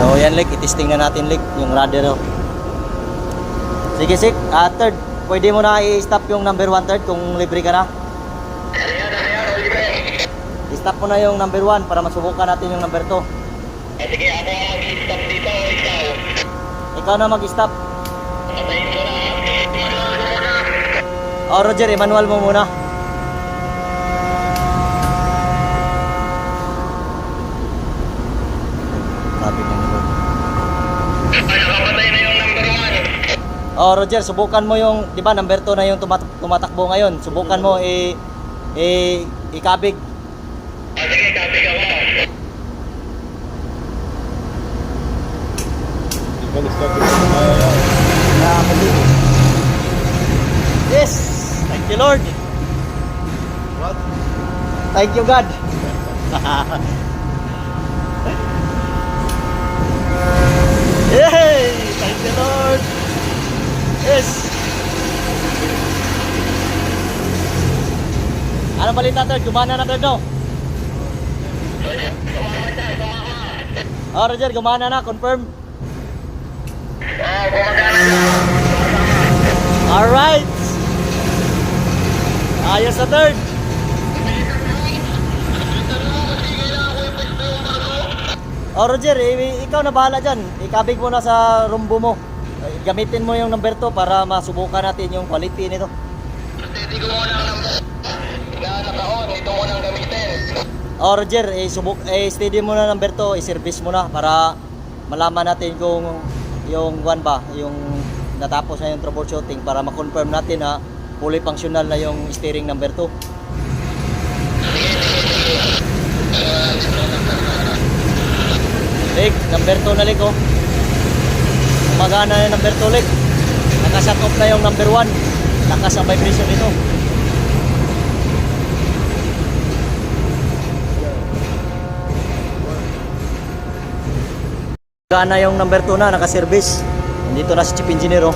So yan Lik, itesting na natin Lik yung rudder. Sige Sik, third, pwede mo na i-stop yung number 1 third kung libre ka na. I-stop mo na yung number 1 para masubukan natin yung number 2. Sige, ako mag-stop dito o ikaw? Ikaw na mag-stop. Patayin mo na. Manual mo muna. Oh Roger, i-manual mo muna. Sabi ko nito. Nakapatay na yung number 1. Oh Roger, subukan mo yung, di ba number 2 na yung tumatakbo ngayon. Subukan mo ikabig. Sige, kapig ako. Yes! Thank you Lord. What? Thank you God. Yay! Thank you Lord. Yes. Ano balita third? Gumana na third no? Oh Roger, gumana na, confirm. Gumagana na. Alright. Ayos na third. Oh Roger, ikaw na bahala dyan. Ikabig mo na sa rumbo mo. Gamitin mo yung number 2 para masubukan natin yung quality nito. Steady ko muna ang number. Naka-on, ito mo nang gamitin. Oh Roger, steady mo na number 2, i-service mo na para malaman natin kung yung yung natapos na yung troubleshooting para ma-confirm natin na fully functional na yung steering number 2. Lig, number 2 na lig oh. Gumagana na yung number 2 lig. Naka-shut off na yung number 1. Lakas ang vibration nito. Gana yung number 2 na, naka-service. Nandito na si Chief Engineer oh.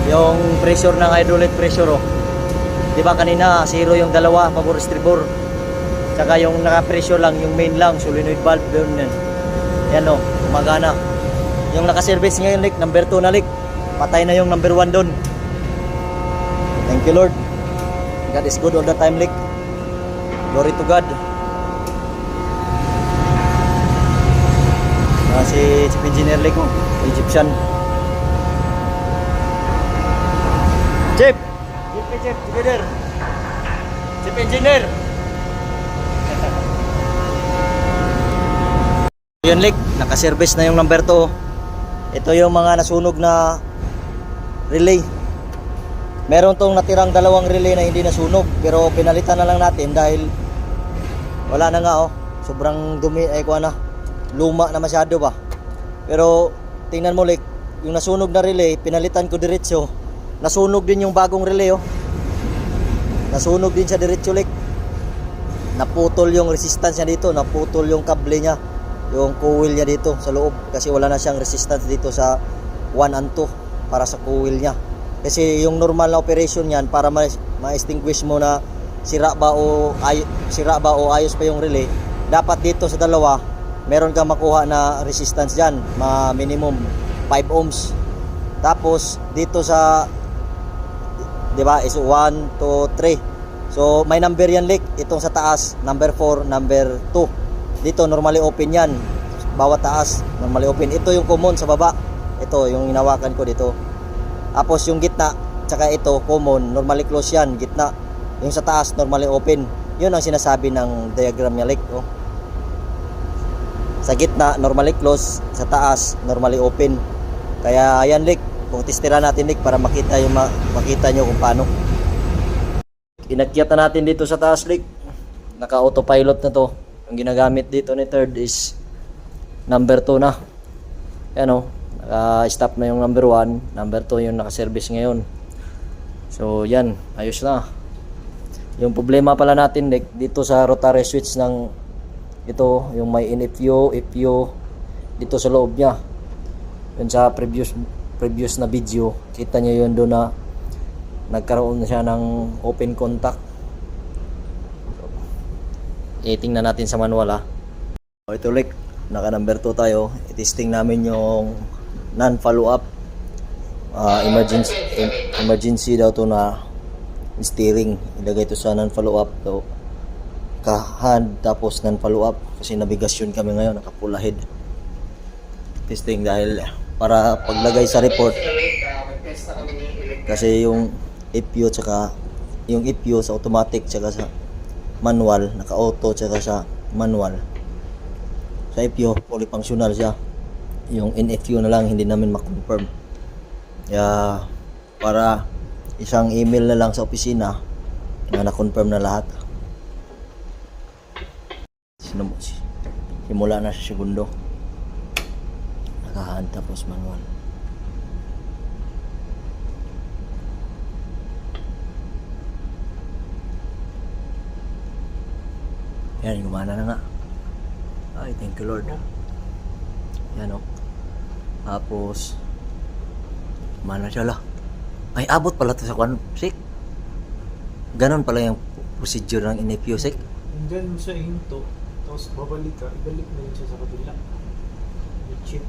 Yung pressure ng hydraulic pressure oh. Diba kanina, zero yung dalawa, pabor estribor. Tsaka yung naka-pressure lang, yung main lang, solenoid valve doon yan. Yan oh, gumagana. Yung naka-service ngayon Lik, number 2 na Lik. Patay na yung number 1 doon. Thank you Lord. God is good all the time Lik. Glory to God. Si Chief Engineer Lik oh, Egyptian. Chief Engineer. Chief Engineer. Yun Lik, naka-service na yung number 2. Ito yung mga nasunog na relay. Meron tong natirang dalawang relay na hindi nasunog, pero pinalitan na lang natin dahil wala na nga oh. Sobrang dumi ay kuha na. Luma na masyado ba. Pero tingnan mo Lik, yung nasunog na relay, pinalitan ko diretso. Nasunog din yung bagong relay oh. Nasunog din siya diretso Lik. Naputol yung resistance niya dito, naputol yung kable niya, yung coil niya dito sa loob kasi wala na siyang resistance dito sa 1 and 2 para sa coil niya. Kasi yung normal na operation niyan para ma-extinguish mo na sira ba o ayos pa yung relay, dapat dito sa dalawa meron kang makuha na resistance dyan, minimum 5 ohms. Tapos dito sa, di ba, is 1, 2, 3. So may number yan Lik. Itong sa taas, number 4, number 2. Dito normally open yan. Bawat taas, normally open. Ito yung common sa baba. Ito yung hinawakan ko dito. Tapos yung gitna, tsaka ito common, normally close yan, gitna. Yung sa taas, normally open. Yun ang sinasabi ng diagram niya Lik oh. Sa gitna, normally close. Sa taas, normally open. Kaya ayan Lik, kung testira natin Lik para makita nyo kung paano. Inakyat na natin dito sa taas Lik. Naka autopilot na to. Ang ginagamit dito ni third is number 2 na. Ayan o, stop na yung number 1. Number 2 yung naka-service ngayon. So yan, ayos na. Yung problema pala natin Lik, dito sa rotary switch ng ito, yung may NFU, FU dito sa loob niya. Yun sa previous na video, kita nyo yun doon na nagkaroon na siya ng open contact. So, tingnan natin sa manual ha. Ito Lik, naka number 2 tayo. I-testing namin yung non-follow up. Emergency daw to na steering. Ilagay to sa non-follow up. So, ka-hand tapos non-follow up. Kasi nabigasyon kami ngayon, naka-full ahead. Testing dahil para paglagay sa report. Kasi yung EPU tsaka yung EPU sa automatic tsaka sa manual, naka-auto tsaka sa manual. Sa EPU, fully functional siya. Yung NFU na lang hindi namin ma-confirm. Kaya para isang email na lang sa opisina na na-confirm na lahat. Simula na sa segundo. Nakahan tapos manual. Yan, gumana na nga. Ay, thank you Lord. Yan o. Tapos, gumana siya lah. Ay, abot pala ito sa kwan, sik. Ganon pala yung procedure ng NFU, sik. Hanggang mo siya hinto, tapos babalik ka, ibalik mo rin siya sa kabila. May chip.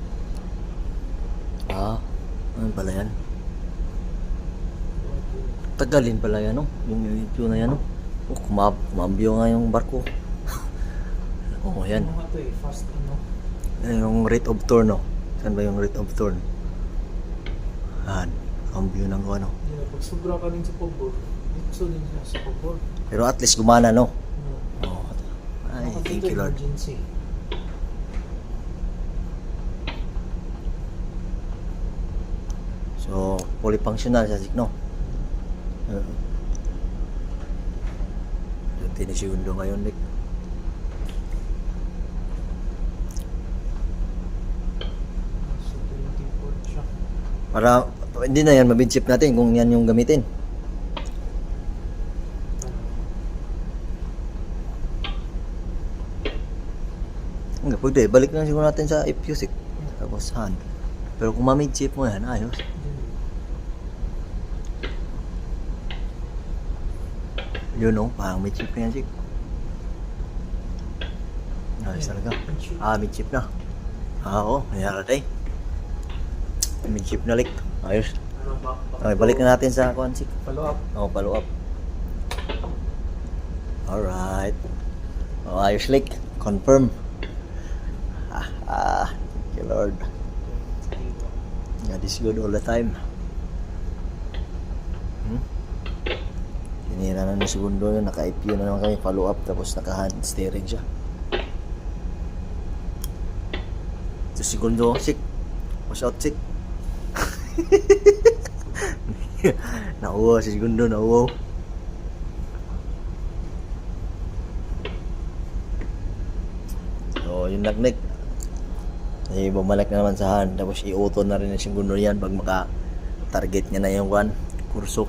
Ano pala yan? Tagalin pala yan, no? Yung NFU na yan, no? Kumambyo nga yung barko. Oo, yan. Ano nga ito eh, fast ano. Yan yung rate of turn, no? Saan ba yung rate of turn? Yan. Cambio ng ano. Hindi na, pag sobra ka rin sa pabor, dito din siya sa pabor. Pero at least gumana, no? No. Oh. Ay, thank you Lord. Emergency. So, fully functional siya, sik, no? Tinisiundo ngayon, Nick. So, 24 siya. Para, hindi na yan, mabidship natin kung yan yung gamitin. Hindi, pwede. Balik na siguro natin sa if-music. Tapos hand. Pero kung ma-midship mo yan, ayos. Yun o, parang midship na yan, sik. Ayos talaga. Midship na. Oo, nangyara tayo. Midship na, lik. Ayos. Ano ba? Okay, balik na natin sa kuan, sik. Follow up. Follow up. Alright. Ayos, lik. Confirm. Thank you Lord. God is good all the time. Tinira na ng segundo yun, naka-IPU na naman kami, follow up, tapos naka-hand steering siya. Ito segundo, sik. Watch out, sik. Nauwa si segundo, nauwa. So, yung nagnik. Ay, bumalik na naman sa hand, tapos i-auto na rin ng segundo yan pag maka-target niya na yung kurso.